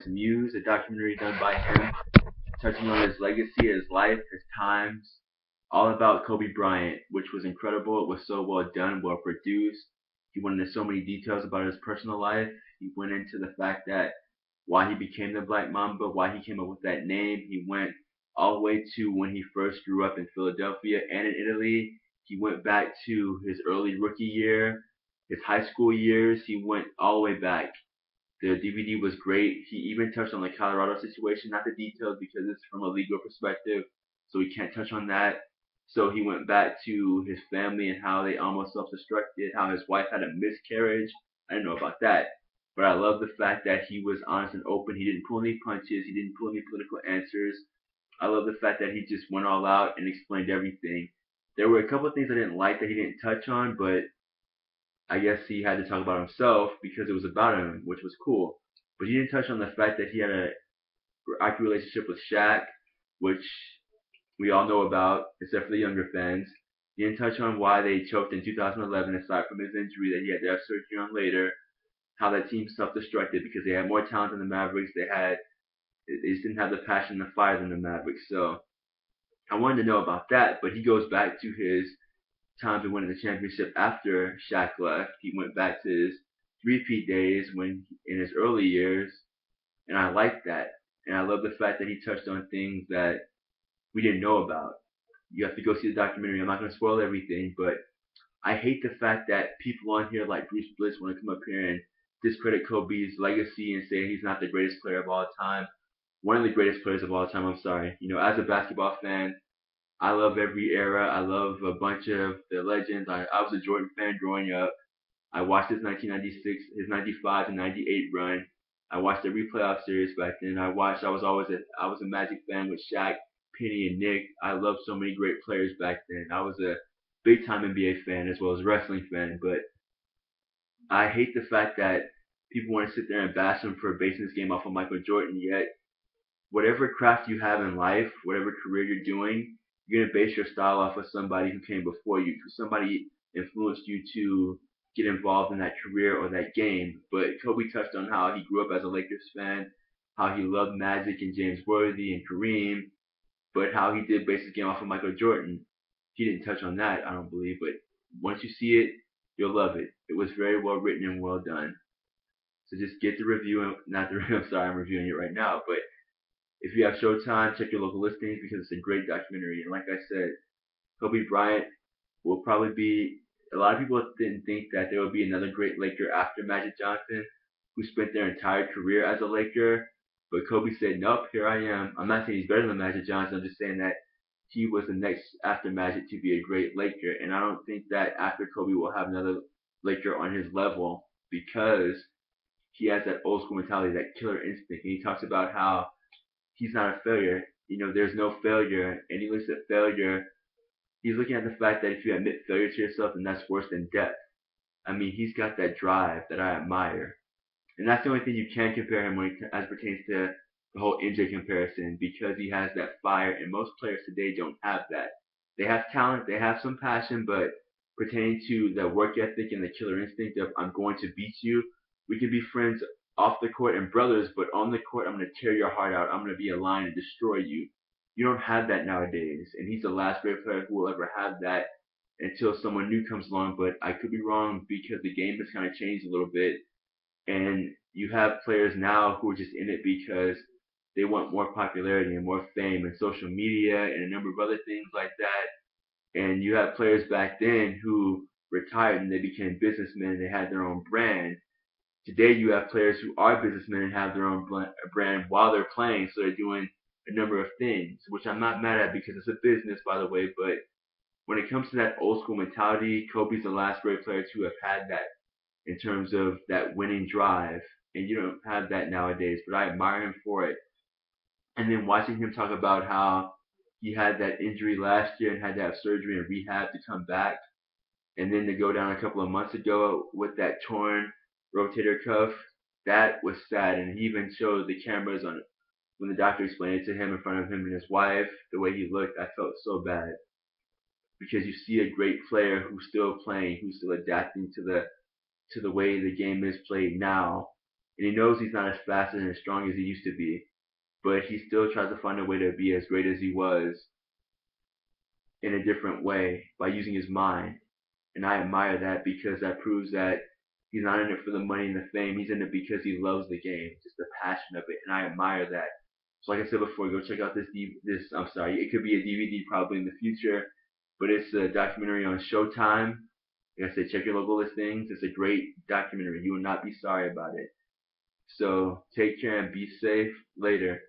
Muse, a documentary done by him, touching on his legacy, his life, his times, all about Kobe Bryant, which was incredible. It was so well done, well produced. He went into so many details about his personal life. He went into the fact that why he became the Black Mamba, why he came up with that name. He went all the way to when he first grew up in Philadelphia and in Italy. He went back to his early rookie year, his high school years. He went all the way back. The DVD was great. He even touched on the Colorado situation, not the details because it's from a legal perspective, so we can't touch on that. So he went back to his family and how they almost self-destructed, how his wife had a miscarriage. I didn't know about that. But I love the fact that he was honest and open. He didn't pull any punches. He didn't pull any political answers. I love the fact that he just went all out and explained everything. There were a couple of things I didn't like that he didn't touch on, but I guess he had to talk about himself because it was about him, which was cool. But he didn't touch on the fact that he had a rocky relationship with Shaq, which we all know about, except for the younger fans. He didn't touch on why they choked in 2011, aside from his injury that he had to have surgery on later. How that team self-destructed because they had more talent than the Mavericks. They just didn't have the passion and the fire than the Mavericks. So I wanted to know about that. But he goes back to his times of winning the championship after Shaq left. He went back to his repeat days when in his early years, and I like that. And I love the fact that he touched on things that we didn't know about. You have to go see the documentary. I'm not going to spoil everything, but I hate the fact that people on here like Bruce Bliss want to come up here and discredit Kobe's legacy and say he's not the greatest player of all time. One of the greatest players of all time. I'm sorry. As a basketball fan, I love every era. I love a bunch of the legends. I was a Jordan fan growing up. I watched his 1996, his 95 and 98 run. I watched every playoff series back then. I was a Magic fan with Shaq, Penny, and Nick. I loved so many great players back then. I was a big time NBA fan as well as a wrestling fan. But I hate the fact that people want to sit there and bash him for basing this game off of Michael Jordan. Yet whatever craft you have in life, whatever career you're doing, you're gonna base your style off of somebody who came before you, because somebody influenced you to get involved in that career or that game. But Kobe touched on how he grew up as a Lakers fan, how he loved Magic and James Worthy and Kareem, but how he did base his game off of Michael Jordan. He didn't touch on that, I don't believe, but once you see it, you'll love it. It was very well written and well done. So just get the review, not the review, I'm sorry, I'm reviewing it right now, but if you have Showtime, check your local listings because it's a great documentary. And like I said, Kobe Bryant will probably be. A lot of people didn't think that there would be another great Laker after Magic Johnson, who spent their entire career as a Laker. But Kobe said, "Nope, here I am." I'm not saying he's better than Magic Johnson. I'm just saying that he was the next after Magic to be a great Laker. And I don't think that after Kobe will have another Laker on his level because he has that old school mentality, that killer instinct. And he talks about how he's not a failure. There's no failure. And he looks at failure. He's looking at the fact that if you admit failure to yourself, then that's worse than death. I mean, he's got that drive that I admire. And that's the only thing you can compare him as pertains to the whole MJ comparison because he has that fire, and most players today don't have that. They have talent, they have some passion, but pertaining to the work ethic and the killer instinct of I'm going to beat you, we can be friends off the court and brothers, but on the court I'm going to tear your heart out. I'm going to be a lion and destroy you. You don't have that nowadays, and he's the last great player who will ever have that until someone new comes along. But I could be wrong because the game has kind of changed a little bit, and you have players now who are just in it because they want more popularity and more fame and social media and a number of other things like that. And you have players back then who retired and they became businessmen and they had their own brand. Today you have players who are businessmen and have their own brand while they're playing, so they're doing a number of things, which I'm not mad at because it's a business, by the way. But when it comes to that old school mentality, Kobe's the last great player to have had that in terms of that winning drive, and you don't have that nowadays. But I admire him for it. And then watching him talk about how he had that injury last year and had to have surgery and rehab to come back, and then to go down a couple of months ago with that torn rotator cuff, that was sad. And he even showed the cameras on when the doctor explained it to him in front of him and his wife, the way he looked. I felt so bad because you see a great player who's still playing, who's still adapting to the way the game is played now. and he knows he's not as fast and as strong as he used to be, but he still tries to find a way to be as great as he was in a different way by using his mind. And I admire that because that proves that he's not in it for the money and the fame. He's in it because he loves the game, just the passion of it, and I admire that. So, like I said before, go check out this. I'm sorry, it could be a DVD probably in the future, but it's a documentary on Showtime. Like I said, check your local listings. It's a great documentary. You will not be sorry about it. So take care and be safe. Later.